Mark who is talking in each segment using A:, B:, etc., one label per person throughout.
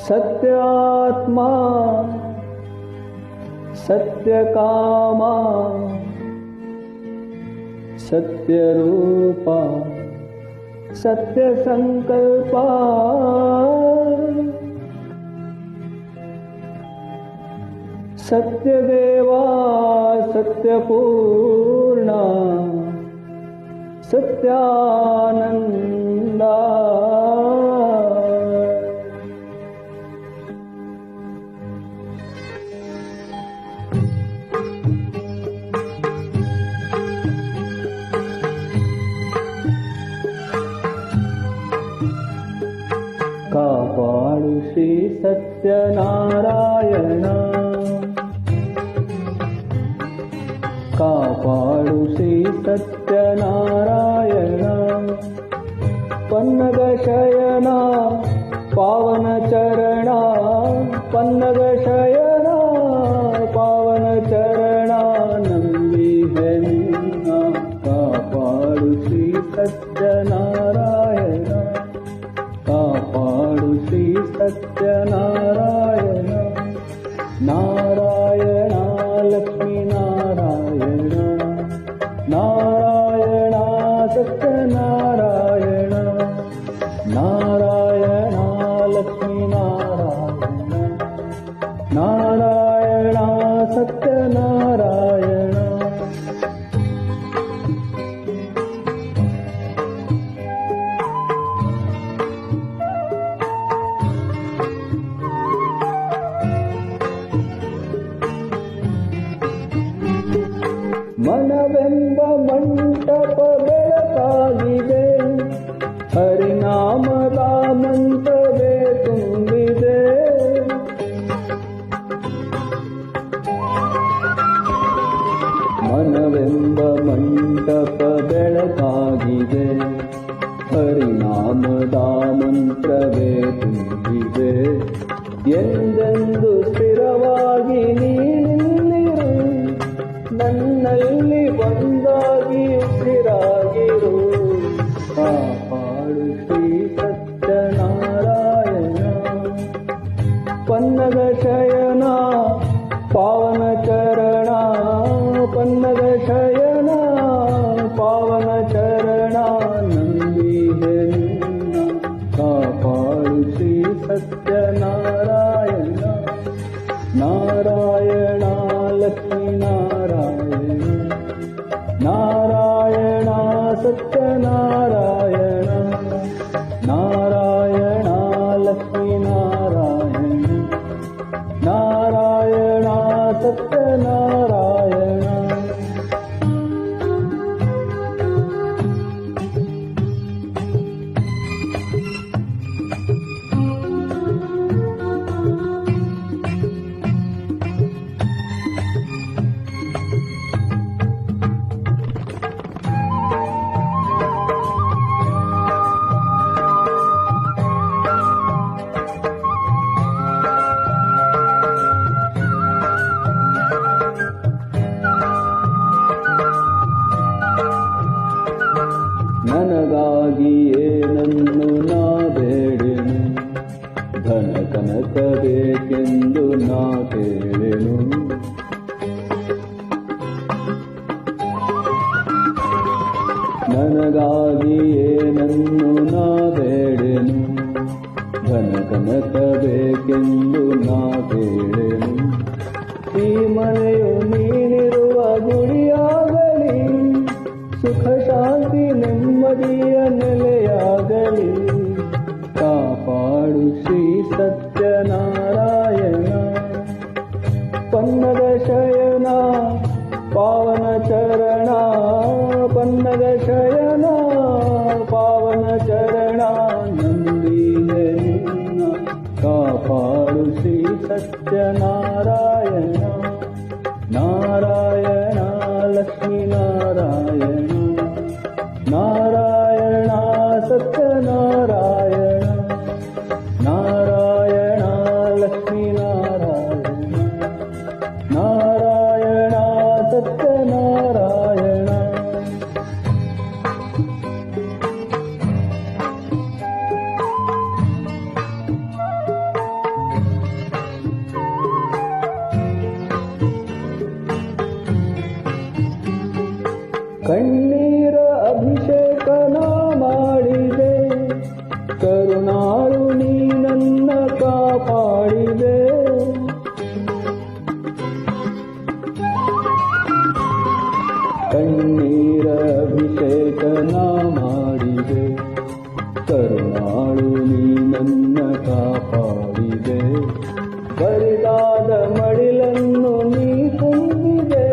A: सत्यात्मा सत्यकामा सत्यरूपा सत्यसंकल्पा सत्यदेवा सत्यपूर्णा सत्यानंदा कापाडु श्री सत्यनारायण कापाडु श्री सत्यनारायण पन्नग शयना पावन चरणा पन्नग शयना पावन चरणा नंदी है निन्ना कापाडु श्री सत्यनारायण कापाडु श्री सत्यनारायण नारायण लक्ष्मी नारायण नारायण सत्यनारायण नारायण लक्ष्मी नारायण नारायण सत्यनारायण मनವೆಂಬ ಮಂಟಪ ಬೆಳಕಾಗಿದೆ ಹರಿನಾಮದ ಮಂತ್ರವೇ ತುಂಬಿದೆ मनವೆಂಬ ಮಂಟಪ ಬೆಳಕಾಗಿದೆ ಹರಿನಾಮದ ಮಂತ್ರವೇ ತುಂಬಿದೆ ಎಂದೆಂದು ಸ್ಥಿರವಾಗಿ ನೀನಿಲ್ಲಿರು ನನ್ನಲ್ಲಿ ಒಂದಾಗಿ ಉಸಿರಾಗಿರು ಕಾಪಾಡು ಶ್ರೀ ಸತ್ಯನಾರಾಯಣ ಪನ್ನಗ ಶಯನ ಪಾವನ ಚರಣ ಪನ್ನಗ ಶಯನ ಪಾವನ ಚರಣ ನಂದಿ ನಿನ್ನ ಕಾಪಾಡು ಶ್ರೀ ಸತ್ಯನಾರಾಯಣ ನಾರಾಯಣ लक्ष्मी नारायण नारायण सत्यनारायण नारायण लक्ष्मी नारायण नारायण सत्यनारायण ನನಗಾಗಿಯೇ ನನ್ನು ನಾ ಬೇಡೆನು ಧನ ಕನಕ ಬೇಕೆಂದು ನಾ ಕೇಳೆನು ನನಗಾಗಿಯೇ ನನ್ನು ನಾ ಬೇಡೆನು ಧನ ಕನಕ ಬೇಕೆಂದು ನಾ ಕೇಳೆನು ಈ ಮನೆಯು ನೀನಿರುವ ಗುಡಿಯಾಗಲಿ ಸುಖ ಶಾಂತಿ ನೆಮ್ಮದಿಯ ನೆಲೆಯಾಗಲಿ ಕಾಪಾಡು ಶ್ರೀ ಸತ್ಯನಾರಾಯಣ ಪನ್ನಗ ಶಯನ ಪಾವನ ಚರಣ ಪನ್ನಗ ಶಯನ ಪಾವನ ಚರಣ ನಂದಿ ನಿನ್ನ ಕಾಪಾಡು ಶ್ರೀ ಸತ್ಯನಾರಾಯಣ ನಾರಾಯಣ लक्ष्मी नारायण नारायण सत्यनारायण नारायण लक्ष्मी नारायण नारायण सत्यनारायण ಕಣ್ಣೀರ ಅಭಿಷೇಕನ ಮಾಡಿದೆ, ಕರುಣಾಳು ನೀ ನನ್ನ ಕಾಪಾಡಿದೆ. ಕಣ್ಣೀರ ಅಭಿಷೇಕನ ಮಾಡಿದೆ, ಕರುಣಾಳು ನೀ ನನ್ನ ಕಾಪಾಡಿದೆ. ಬರಿದಾದ ಮಡಿಲನ್ನು ನೀ ತುಂಬಿದೆ,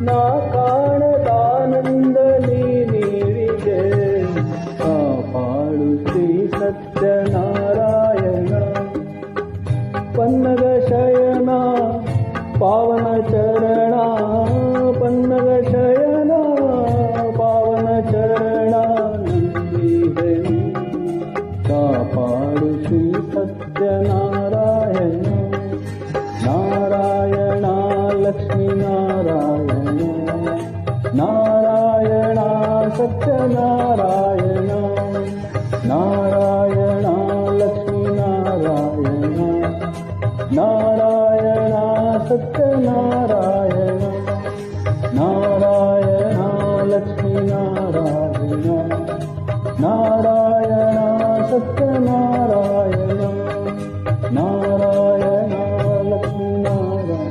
A: ನಾ ಕಾಣದಾನಂದ ನೀ ನೀಡಿದೆ. ಕಾಪಾಡು ಶ್ರೀ ಸತ್ಯನಾರಾಯಣ, ಪನ್ನಗ ಶಯನ ಪಾವನ ಚರಣ, ಪನ್ನಗ ಶಯನ ಪಾವನ ಚರಣ ನಂದಿದೆ. ಕಾಪಾಡು ಶ್ರೀ ಸತ್ಯನಾರಾಯಣ, ನಾರಾಯಣ ಲಕ್ಷ್ಮೀ ನಾರಾಯಣ, ನಾರಾಯಣ ಸತ್ಯನಾರಾಯಣ, ನಾರಾಯಣ ಲಕ್ಷ್ಮೀ ನಾರಾಯಣ, ನಾರಾಯಣ ಸತ್ಯನಾರಾಯಣ, ನಾರಾಯಣ ಲಕ್ಷ್ಮೀ ನಾರಾಯಣ, ನಾರಾಯಣ ಸತ್ಯನಾರಾಯಣ, ನಾರಾಯಣ ಲಕ್ಷ್ಮೀ ನಾರಾಯಣ,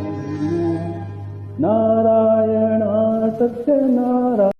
A: ನಾರಾಯಣ ಸತ್ಯನಾರಾಯಣ.